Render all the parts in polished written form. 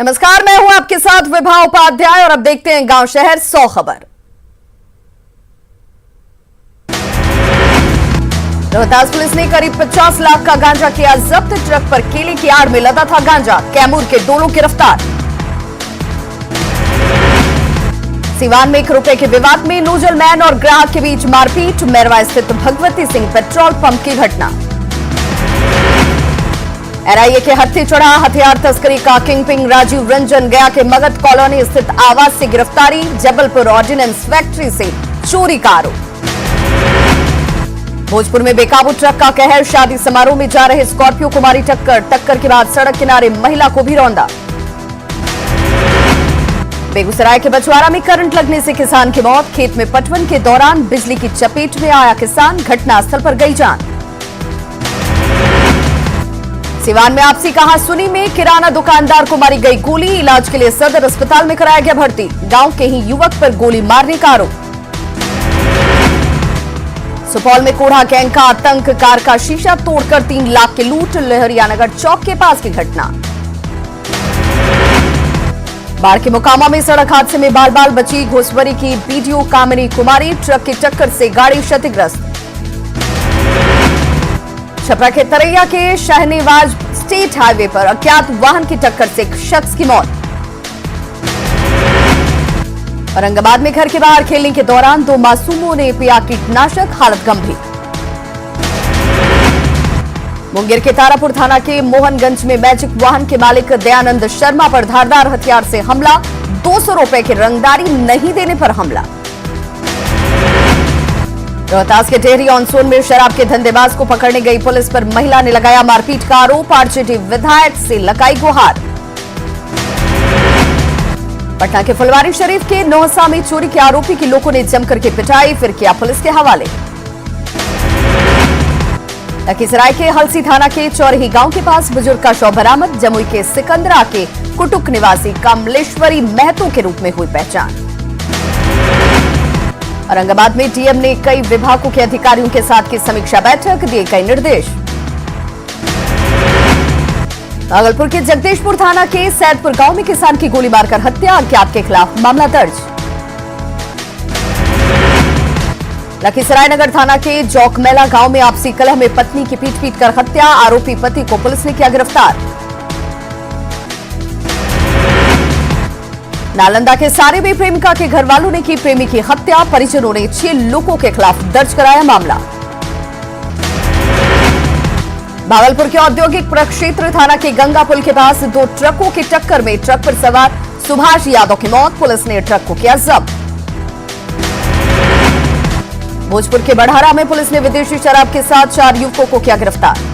नमस्कार, मैं हूं आपके साथ विभा उपाध्याय और अब देखते हैं गांव शहर 100 खबर। रोहतास पुलिस ने करीब 50 लाख का गांजा किया जब्त। ट्रक पर केले की आड़ में लदा था गांजा। कैमूर के दोनों गिरफ्तार। सीवान में 1 रुपए के विवाद में नोजल मैन और ग्राहक के बीच मारपीट। मैरवा स्थित भगवती सिंह पेट्रोल पंप की घटना। एनआईए के हत्थे चढ़ा हथियार तस्करी का किंगपिन राजीव रंजन। गया के मगध कॉलोनी स्थित आवास से गिरफ्तारी। जबलपुर ऑर्डिनेंस फैक्ट्री से चोरी का आरोप। भोजपुर में बेकाबू ट्रक का कहर। शादी समारोह में जा रहे स्कॉर्पियो को मारी टक्कर के बाद सड़क किनारे महिला को भी रौंदा। बेगूसराय के बछवाड़ा में करंट लगने से किसान की मौत। खेत में पटवन के दौरान बिजली की चपेट में आया किसान। घटनास्थल पर गई जान। सिवान में आपसी कहासुनी में किराना दुकानदार को मारी गई गोली। इलाज के लिए सदर अस्पताल में कराया गया भर्ती। गांव के ही युवक पर गोली मारने का आरोप। सुपौल में कोढ़ा गैंग का आतंक। कार का शीशा तोड़कर 3 लाख की लूट। लहरियानगर चौक के पास की घटना। बाढ़ के मोकामा में सड़क हादसे में बाल बाल बची घोसवरी की बीडीओ कामिनी कुमारी। ट्रक की टक्कर से गाड़ी क्षतिग्रस्त। छपरा के तरैया के शाहनेवाज स्टेट हाईवे पर अज्ञात वाहन की टक्कर से एक शख्स की मौत। औरंगाबाद में घर के बाहर खेलने के दौरान 2 मासूमों ने पिया कीटनाशक। हालत गंभीर। मुंगेर के तारापुर थाना के मोहनगंज में मैजिक वाहन के मालिक दयानंद शर्मा पर धारदार हथियार से हमला। 200 रुपए की रंगदारी नहीं देने पर हमला। रोहतास के टेहरी ऑनसोन में शराब के धंधेबाज को पकड़ने गई पुलिस पर महिला ने लगाया मारपीट का आरोप। आरजेडी विधायक से लगाई गुहार। पटना के फुलवारी शरीफ के नौहसा में चोरी के आरोपी की लोगों ने जमकर के पिटाई, फिर किया पुलिस के हवाले। लखीसराय के हलसी थाना के चौरही गांव के पास बुजुर्ग का शव बरामद। जमुई के सिकंदरा के कुटुक निवासी कमलेश्वरी महतो के रूप में हुई पहचान। औरंगाबाद में डीएम ने कई विभागों के अधिकारियों के साथ की समीक्षा बैठक। दिए कई निर्देश। भागलपुर के जगदीशपुर थाना के सैदपुर गांव में किसान की गोली मारकर हत्या। अज्ञात के खिलाफ मामला दर्ज। लखीसराय नगर थाना के जौकमेला गांव में आपसी कलह में पत्नी की पीट कर हत्या। आरोपी पति को पुलिस ने किया गिरफ्तार। नालंदा के सारे में प्रेमिका के घर वालों ने की प्रेमी की हत्या। परिजनों ने 6 लोगों के खिलाफ दर्ज कराया मामला। भागलपुर के औद्योगिक प्रक्षेत्र थाना के गंगा पुल के पास 2 ट्रकों की टक्कर में ट्रक पर सवार सुभाष यादव की मौत। पुलिस ने ट्रक को किया जब्त। भोजपुर के बढ़ारा में पुलिस ने विदेशी शराब के साथ 4 युवकों को किया गिरफ्तार।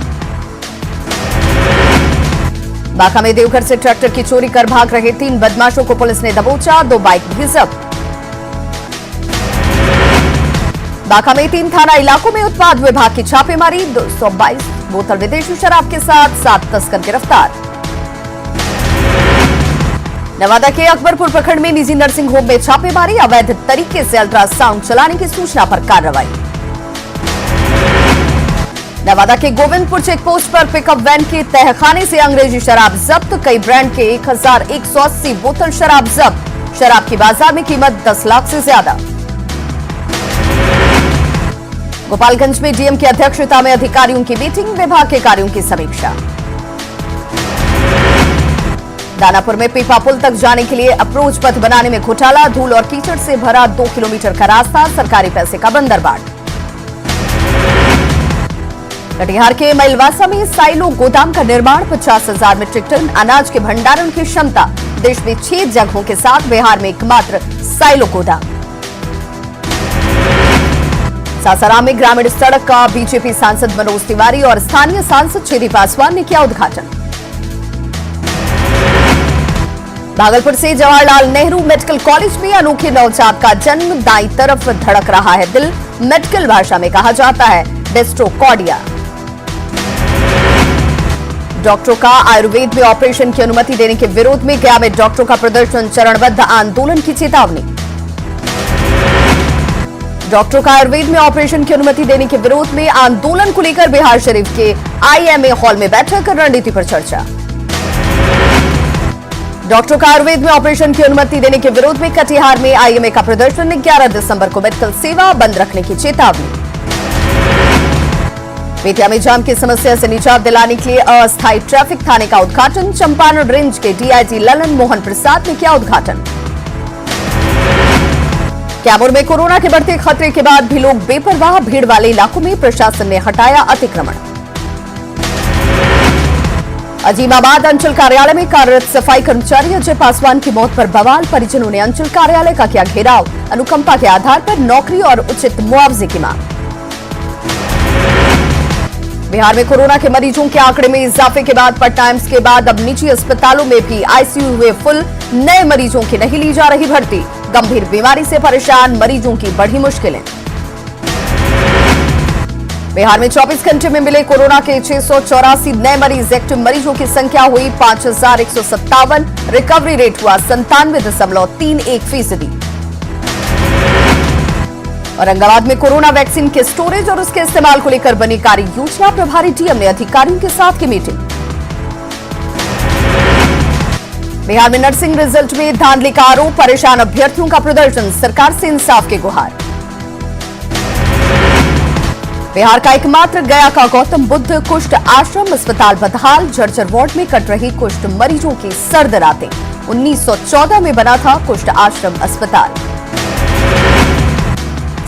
बांका में देवघर से ट्रैक्टर की चोरी कर भाग रहे 3 बदमाशों को पुलिस ने दबोचा। 2 बाइक भी जब्त। बांका में 3 थाना इलाकों में उत्पाद विभाग की छापेमारी। 222 बोतल विदेशी शराब के साथ 7 तस्कर गिरफ्तार। नवादा के अकबरपुर प्रखंड में निजी नर्सिंग होम में छापेमारी। अवैध तरीके से अल्ट्रासाउंड चलाने की सूचना पर कार्रवाई। नवादा के गोविंदपुर चेक पोस्ट पर पिकअप वैन के तहखाने से अंग्रेजी शराब जब्त। कई ब्रांड के 1180 बोतल शराब जब्त। शराब की बाजार में कीमत 10 लाख से ज्यादा। गोपालगंज में डीएम की अध्यक्षता में अधिकारियों की मीटिंग। विभाग के कार्यों की समीक्षा। दानापुर में पीपा पुल तक जाने के लिए अप्रोच पथ बनाने में घोटाला। धूल और कीचड़ से भरा 2 किलोमीटर का रास्ता। सरकारी पैसे का बंदरबाट। कटिहार के मैलवासा में साइलो गोदाम का निर्माण। 50,000 मीट्रिक टन अनाज के भंडारण की क्षमता। देश में 6 जगहों के साथ बिहार में एकमात्र साइलो गोदाम। सासाराम में ग्रामीण सड़क का बीजेपी सांसद मनोज तिवारी और स्थानीय सांसद छेदी पासवान ने किया उद्घाटन। भागलपुर से जवाहरलाल नेहरू मेडिकल कॉलेज में अनोखे नवजात का जन्म। दाईं तरफ धड़क रहा है दिल। मेडिकल भाषा में कहा जाता है डेस्ट्रोकॉर्डिया। डॉक्टरों का आयुर्वेद में ऑपरेशन की अनुमति देने के विरोध में गया में डॉक्टरों का प्रदर्शन। चरणबद्ध आंदोलन की चेतावनी। डॉक्टरों का आयुर्वेद में ऑपरेशन की अनुमति देने के विरोध में आंदोलन को लेकर बिहार शरीफ के आईएमए हॉल में बैठक। रणनीति पर चर्चा। डॉक्टरों का आयुर्वेद में ऑपरेशन की अनुमति देने के विरोध में कटिहार में आईएमए का प्रदर्शन। 11 दिसंबर को मेडिकल सेवा बंद रखने की चेतावनी। बेतिया में जाम की समस्या से निजात दिलाने के लिए अस्थायी ट्रैफिक थाने का उद्घाटन। चंपारण रेंज के डीआईजी ललन मोहन प्रसाद ने किया उद्घाटन। कैमूर में कोरोना के बढ़ते खतरे के बाद भी लोग बेपरवाह। भीड़ वाले इलाकों में प्रशासन ने हटाया अतिक्रमण। अजीमाबाद अंचल कार्यालय में कार्यरत सफाई कर्मचारी अजय पासवान की मौत पर बवाल। परिजनों ने अंचल कार्यालय का किया घेराव। अनुकंपा के आधार पर नौकरी और उचित मुआवजे की मांग। बिहार में कोरोना के मरीजों के आंकड़े में इजाफे के बाद पटना एम्स के बाद अब निजी अस्पतालों में भी आईसीयू हुए फुल। नए मरीजों की नहीं ली जा रही भर्ती। गंभीर बीमारी से परेशान मरीजों की बढ़ी मुश्किलें। बिहार में 24 घंटे में मिले कोरोना के 684 नए मरीज। एक्टिव मरीजों की संख्या हुई 5157। रिकवरी रेट हुआ 97.31%। औरंगाबाद में कोरोना वैक्सीन के स्टोरेज और उसके इस्तेमाल को लेकर बनी कार्य योजना। प्रभारी डीएम ने अधिकारियों के साथ की मीटिंग। बिहार में नर्सिंग रिजल्ट में धांधली का आरोप। परेशान अभ्यर्थियों का प्रदर्शन। सरकार से इंसाफ की गुहार। बिहार का एकमात्र गया का गौतम बुद्ध कुष्ठ आश्रम अस्पताल बदहाल। जर्जर वार्ड में कट रही कुष्ठ मरीजों की सर्द रातें। 1914 में बना था कुष्ठ आश्रम अस्पताल।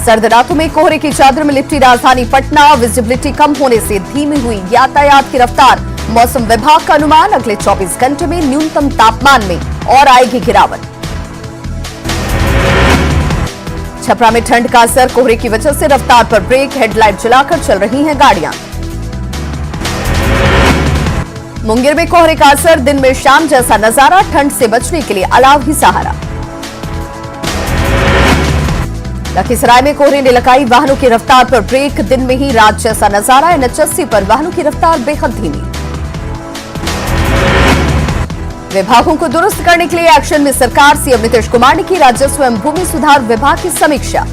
सर्द रातों में कोहरे की चादर में लिपटी राजधानी पटना। विजिबिलिटी कम होने से धीमी हुई यातायात की रफ्तार। मौसम विभाग का अनुमान अगले 24 घंटे में न्यूनतम तापमान में और आएगी गिरावट। छपरा में ठंड का असर। कोहरे की वजह से रफ्तार पर ब्रेक। हेडलाइट जलाकर चल रही हैं गाड़ियां। मुंगेर में कोहरे का असर। दिन में शाम जैसा नजारा। ठंड से बचने के लिए अलाव ही सहारा। लखीसराय में कोहरे ने लगाई वाहनों की रफ्तार पर ब्रेक। दिन में ही रात जैसा नजारा। NH80 पर वाहनों की रफ्तार बेहद धीमी। विभागों को दुरुस्त करने के लिए एक्शन में सरकार। सीएम नीतीश कुमार ने की राजस्व एवं भूमि सुधार विभाग की समीक्षा।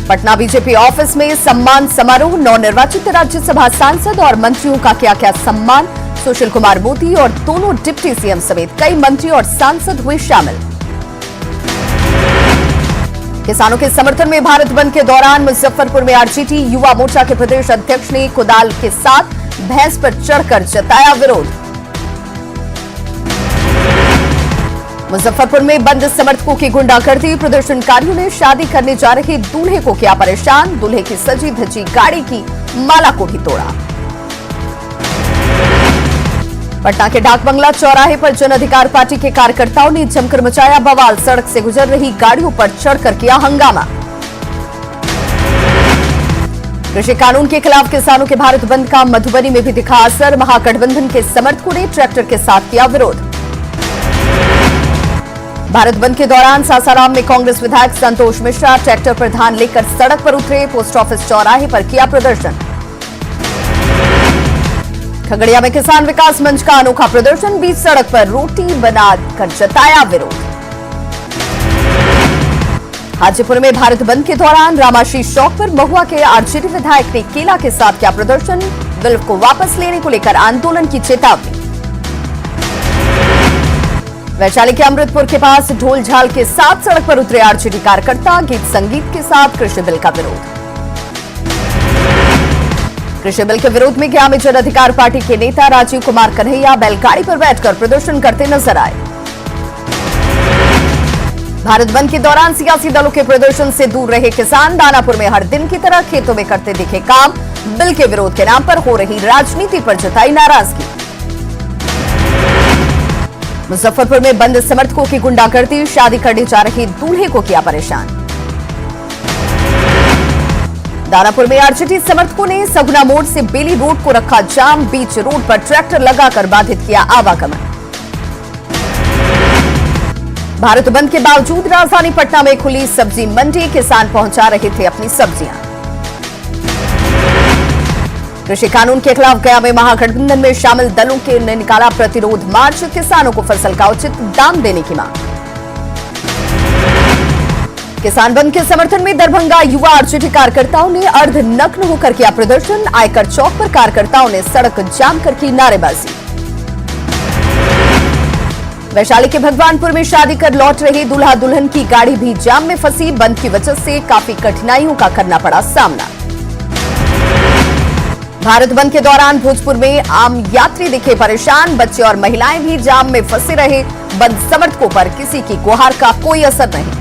पटना बीजेपी ऑफिस में सम्मान समारोह। नवनिर्वाचित राज्यसभा सांसद और मंत्रियों का किया सम्मान। सुशील कुमार मोदी और दोनों डिप्टी सीएम समेत कई मंत्री और सांसद हुए शामिल। किसानों के समर्थन में भारत बंद के दौरान मुजफ्फरपुर में आरजेडी युवा मोर्चा के प्रदेश अध्यक्ष ने कुदाल के साथ भैंस पर चढ़कर जताया विरोध। मुजफ्फरपुर में बंद समर्थकों की गुंडागर्दी। प्रदर्शनकारियों ने शादी करने जा रहे दूल्हे को किया परेशान। दूल्हे की सजी धजी गाड़ी की माला को भी तोड़ा। पटना के डाक बंगला चौराहे पर जन अधिकार पार्टी के कार्यकर्ताओं ने जमकर मचाया बवाल। सड़क से गुजर रही गाड़ियों पर चढ़कर किया हंगामा। कृषि कानून के खिलाफ किसानों के भारत बंद का मधुबनी में भी दिखा असर। महागठबंधन के समर्थकों ने ट्रैक्टर के साथ किया विरोध। भारत बंद के दौरान सासाराम में कांग्रेस विधायक संतोष मिश्रा ट्रैक्टर पर धान लेकर सड़क पर उतरे। पोस्ट ऑफिस चौराहे पर किया प्रदर्शन। खगड़िया में किसान विकास मंच का अनोखा प्रदर्शन। बीच सड़क पर रोटी बनाकर जताया विरोध। हाजीपुर में भारत बंद के दौरान रामाशीष चौक पर महुआ के आरजेडी विधायक ने केला के साथ किया प्रदर्शन। बिल को वापस लेने को लेकर आंदोलन की चेतावनी। वैशाली के अमृतपुर के पास ढोल झाल के साथ सड़क पर उतरे आरजेडी कार्यकर्ता। गीत संगीत के साथ कृषि बिल का विरोध। कृषि बिल के विरोध में गया में जन अधिकार पार्टी के नेता राजीव कुमार कन्हैया बैलगाड़ी पर बैठकर प्रदर्शन करते नजर आए। भारत बंद के दौरान सियासी दलों के प्रदर्शन से दूर रहे किसान। दानापुर में हर दिन की तरह खेतों में करते दिखे काम। बिल के विरोध के नाम पर हो रही राजनीति पर जताई नाराजगी। मुजफ्फरपुर में बंद समर्थकों की गुंडागर्दी। शादी करने जा रहे दूल्हे को किया परेशान। दानापुर में आरजेडी समर्थकों ने सगुना मोड़ से बेली रोड को रखा जाम। बीच रोड पर ट्रैक्टर लगाकर बाधित किया आवागमन। भारत बंद के बावजूद राजधानी पटना में खुली सब्जी मंडी। किसान पहुंचा रहे थे अपनी सब्जियां। कृषि कानून के खिलाफ गया में महागठबंधन में शामिल दलों के ने निकाला प्रतिरोध मार्च। किसानों को फसल का उचित दाम देने की मांग। किसान बंद के समर्थन में दरभंगा युवा आरजेडी कार्यकर्ताओं ने अर्धनग्न होकर किया प्रदर्शन। आयकर चौक पर कार्यकर्ताओं ने सड़क जाम कर की नारेबाजी। वैशाली के भगवानपुर में शादी कर लौट रहे दूल्हा दुल्हन की गाड़ी भी जाम में फंसी। बंद की वजह से काफी कठिनाइयों का करना पड़ा सामना। भारत बंद के दौरान भोजपुर में आम यात्री दिखे परेशान। बच्चे और महिलाएं भी जाम में फंसे रहे। बंद समर्थकों पर किसी की गुहार का कोई असर नहीं।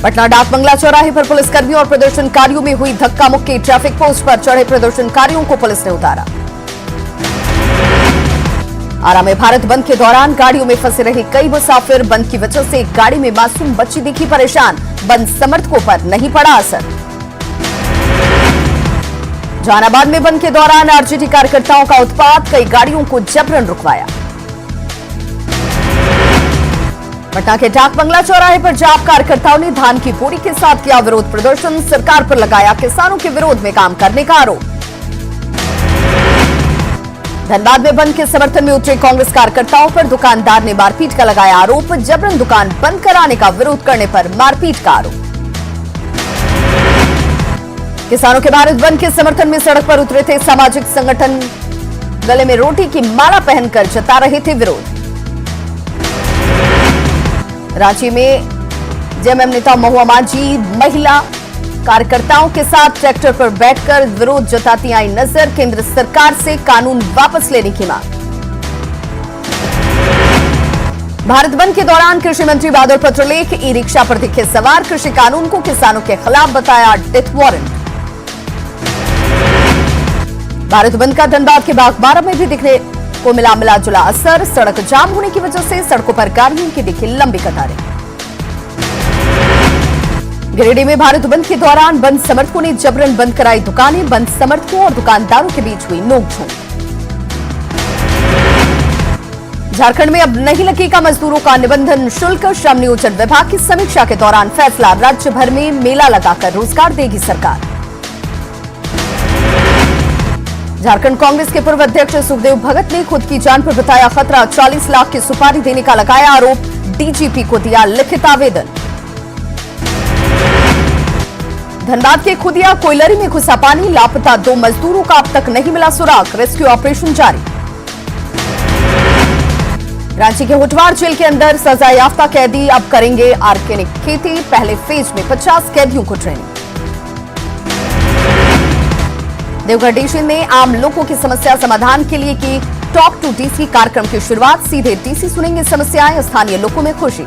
पटना डाक बंगला चौराहे पर पुलिसकर्मियों और प्रदर्शनकारियों में हुई धक्का मुक्की। ट्रैफिक पोस्ट पर चढ़े प्रदर्शनकारियों को पुलिस ने उतारा। आरा में भारत बंद के दौरान गाड़ियों में फंसे रहे कई मुसाफिर। बंद की वजह से एक गाड़ी में मासूम बच्ची दिखी परेशान। बंद समर्थकों पर नहीं पड़ा असर। जहानाबाद में बंद के दौरान आरजेडी कार्यकर्ताओं का उत्पात। कई गाड़ियों को जबरन रुकवाया। पटना के डाक बंगला चौराहे पर जाप कार्यकर्ताओं ने धान की बोरी के साथ किया विरोध प्रदर्शन। सरकार पर लगाया किसानों के विरोध में काम करने का आरोप। धनबाद में बंद के समर्थन में उतरे कांग्रेस कार्यकर्ताओं पर दुकानदार ने मारपीट का लगाया आरोप। जबरन दुकान बंद कराने का विरोध करने पर मारपीट का आरोप। किसानों के भारत बंद के समर्थन में सड़क पर उतरे थे सामाजिक संगठन। गले में रोटी की माला पहनकर जता रहे थे विरोध। रांची में जेएमएम नेता महुआ मांझी महिला कार्यकर्ताओं के साथ ट्रैक्टर पर बैठकर विरोध जताती आई नजर। केंद्र सरकार से कानून वापस लेने की मांग। भारत बंद के दौरान कृषि मंत्री बादल पत्रलेख ई रिक्शा पर दिखे सवार। कृषि कानून को किसानों के खिलाफ बताया डेथ वारंट। भारत बंद का धनबाद के बागबारा में भी दिखने को मिला जुला असर। सड़क जाम होने की वजह से सड़कों पर गाड़ियों की दिखी लंबी कतारें। गिरिडीह में भारत बंद के दौरान बंद समर्थकों ने जबरन बंद कराई दुकानें। बंद समर्थकों और दुकानदारों के बीच हुई नोकझोंक। झारखंड में अब नहीं लगेगा मजदूरों का निबंधन शुल्क। श्रम नियोजन विभाग की समीक्षा के दौरान फैसला। राज्य भर में मेला लगाकर रोजगार देगी सरकार। झारखंड कांग्रेस के पूर्व अध्यक्ष सुखदेव भगत ने खुद की जान पर बताया खतरा। 40 लाख की सुपारी देने का लगाया आरोप। डीजीपी को दिया लिखित आवेदन। धनबाद के खुदिया कोयलरी में घुसा पानी। लापता 2 मजदूरों का अब तक नहीं मिला सुराग। रेस्क्यू ऑपरेशन जारी। रांची के होटवार जेल के अंदर सजायाफ्ता कैदी अब करेंगे ऑर्गेनिक खेती। पहले फेज में 50 कैदियों को ट्रेनिंग। देवघर डीसी ने आम लोगों की समस्या समाधान के लिए की टॉक टू डीसी कार्यक्रम की शुरुआत। सीधे डीसी सुनेंगे समस्याएं। स्थानीय लोगों में खुशी।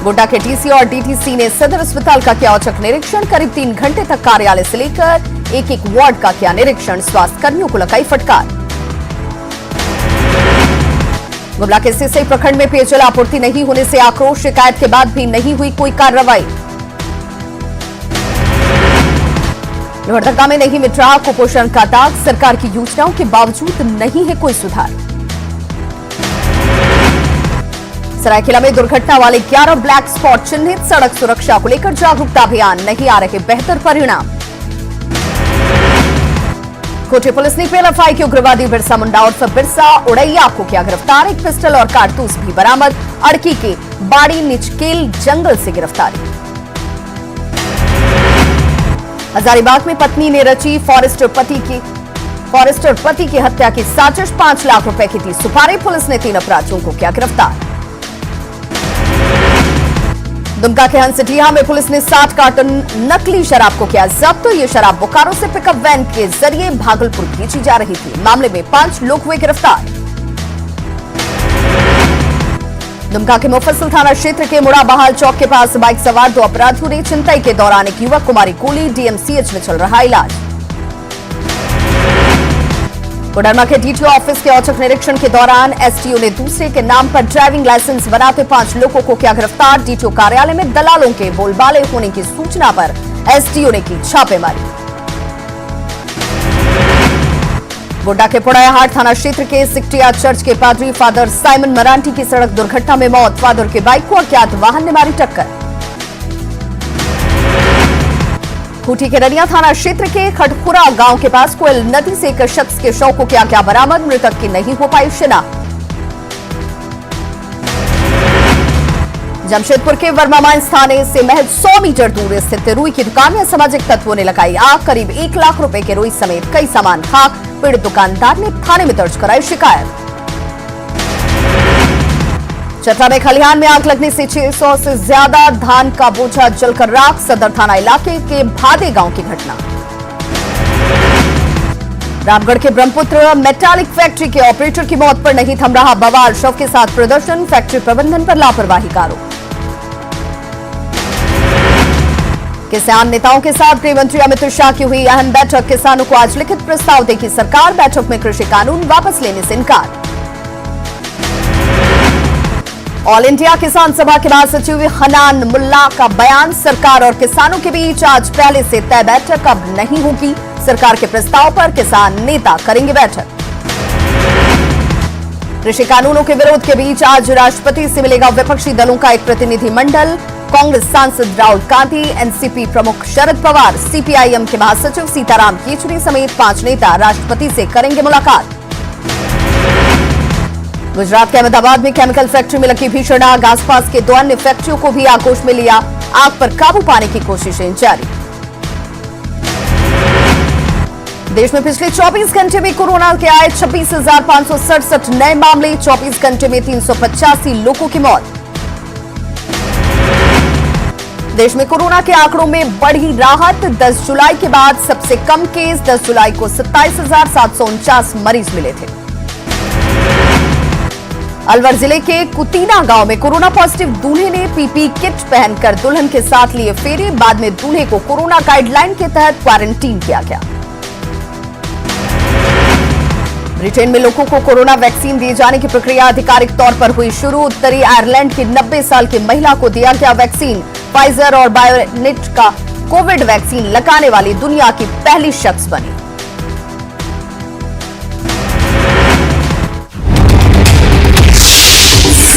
गोड्डा के डीसी और डीटीसी ने सदर अस्पताल का किया औचक निरीक्षण। करीब 3 घंटे तक कार्यालय से लेकर एक वार्ड का किया निरीक्षण। स्वास्थ्य कर्मियों को लगाई फटकार। गुमला के सिसई प्रखंड में पेयजल आपूर्ति नहीं होने से आक्रोश। शिकायत के बाद भी नहीं हुई कोई कार्रवाई। लोहरदगा में नहीं मिट रहा कुपोषण का दाग। सरकार की योजनाओं के बावजूद नहीं है कोई सुधार। सरायकेला में दुर्घटना वाले 11 ब्लैक स्पॉट चिन्हित। सड़क सुरक्षा को लेकर जागरूकता अभियान। नहीं आ रहे बेहतर परिणाम। कोटे पुलिस ने पीएलएफआई के उग्रवादी बिरसा मुंडा और बिरसा उड़ैया को किया गिरफ्तार। एक पिस्टल और कारतूस भी बरामद। अड़की के बाड़ी निचकेल जंगल से गिरफ्तारी। हजारीबाग में पत्नी ने रची फॉरेस्टर पति की हत्या की साजिश। 5 लाख रुपए की थी सुपारी। पुलिस ने 3 अपराधियों को किया गिरफ्तार। दुमका के हंसडीहा में पुलिस ने 60 कार्टन नकली शराब को किया जब्त। तो ये शराब बोकारो से पिकअप वैन के जरिए भागलपुर भेजी जा रही थी। मामले में 5 लोग हुए गिरफ्तार। दुमका के मुफस्सिल थाना क्षेत्र के मुड़ा बहाल चौक के पास बाइक सवार 2 अपराधियों ने छिनतई के दौरान एक युवक को मारी गोली। डीएमसीएच में चल रहा इलाज। कोडरमा के डीटीओ ऑफिस के औचक निरीक्षण के दौरान एसटीओ ने दूसरे के नाम पर ड्राइविंग लाइसेंस बनाते 5 लोगों को किया गिरफ्तार। डीटीओ कार्यालय में दलालों के बोलबाले होने की सूचना पर एसटीओ ने की छापेमारी। गोड्डा के पुड़ायाहाट थाना क्षेत्र के सिकटिया चर्च के पादरी फादर साइमन मरांठी की सड़क दुर्घटना में मौत। फादर के बाइक को अज्ञात वाहन ने मारी टक्कर। खूंटी के रनिया थाना क्षेत्र के खटखुरा गांव के पास कोयल नदी से एक शख्स के शव को किया गया बरामद। मृतक की नहीं हो पाई शिनाख्त। जमशेदपुर के वर्मा माइंस थाने से महज 100 मीटर दूर स्थित रुई की दुकान में असामाजिक तत्वों ने लगाई आग। करीब 1 लाख रुपए के रुई समेत कई सामान खाक। पीड़ित दुकानदार ने थाने में दर्ज कराई शिकायत। चतरा में खलिहान में आग लगने से 600 से ज्यादा धान का बोझा जलकर राख। सदर थाना इलाके के भादे गांव की घटना। रामगढ़ के ब्रह्मपुत्र मेटालिक फैक्ट्री के ऑपरेटर की मौत पर नहीं थम रहा बवाल। शव के साथ प्रदर्शन, फैक्ट्री प्रबंधन पर लापरवाही का आरोप। किसान नेताओं के साथ गृह मंत्री अमित शाह की हुई अहम बैठक। किसानों को आज लिखित प्रस्ताव देगी सरकार। बैठक में कृषि कानून वापस लेने से इनकार। ऑल इंडिया किसान सभा के महासचिव हनान मुल्ला का बयान। सरकार और किसानों के बीच आज पहले से तय बैठक अब नहीं होगी। सरकार के प्रस्ताव पर किसान नेता करेंगे बैठक। कृषि कानूनों के विरोध के बीच आज राष्ट्रपति से मिलेगा विपक्षी दलों का एक प्रतिनिधिमंडल। कांग्रेस सांसद राहुल गांधी, एनसीपी प्रमुख शरद पवार, सीपीआईएम के महासचिव सीताराम येचुरी समेत 5 नेता राष्ट्रपति से करेंगे मुलाकात। गुजरात के अहमदाबाद में केमिकल फैक्ट्री में लगी भीषण आग। आसपास के 2 अन्य फैक्ट्रियों को भी आगोश में लिया। आग पर काबू पाने की कोशिशें जारी। देश में पिछले 24 घंटे में कोरोना के आए 26,567 नए मामले। 24 घंटे में 385 लोगों की मौत। देश में कोरोना के आंकड़ों में बढ़ी राहत। 10 जुलाई के बाद सबसे कम केस। 10 जुलाई को 27,749 मरीज मिले थे। अलवर जिले के कुतीना गांव में कोरोना पॉजिटिव दूल्हे ने पीपी किट पहनकर दुल्हन के साथ लिए फेरे। बाद में दूल्हे को कोरोना गाइडलाइन के तहत क्वारंटीन किया गया। ब्रिटेन में लोगों को कोरोना वैक्सीन दिए जाने की प्रक्रिया आधिकारिक तौर पर हुई शुरू। उत्तरी आयरलैंड की 90 साल की महिला को दिया गया वैक्सीन। फाइजर और बायोनिट का कोविड वैक्सीन लगाने वाली दुनिया की पहली शख्स बनी।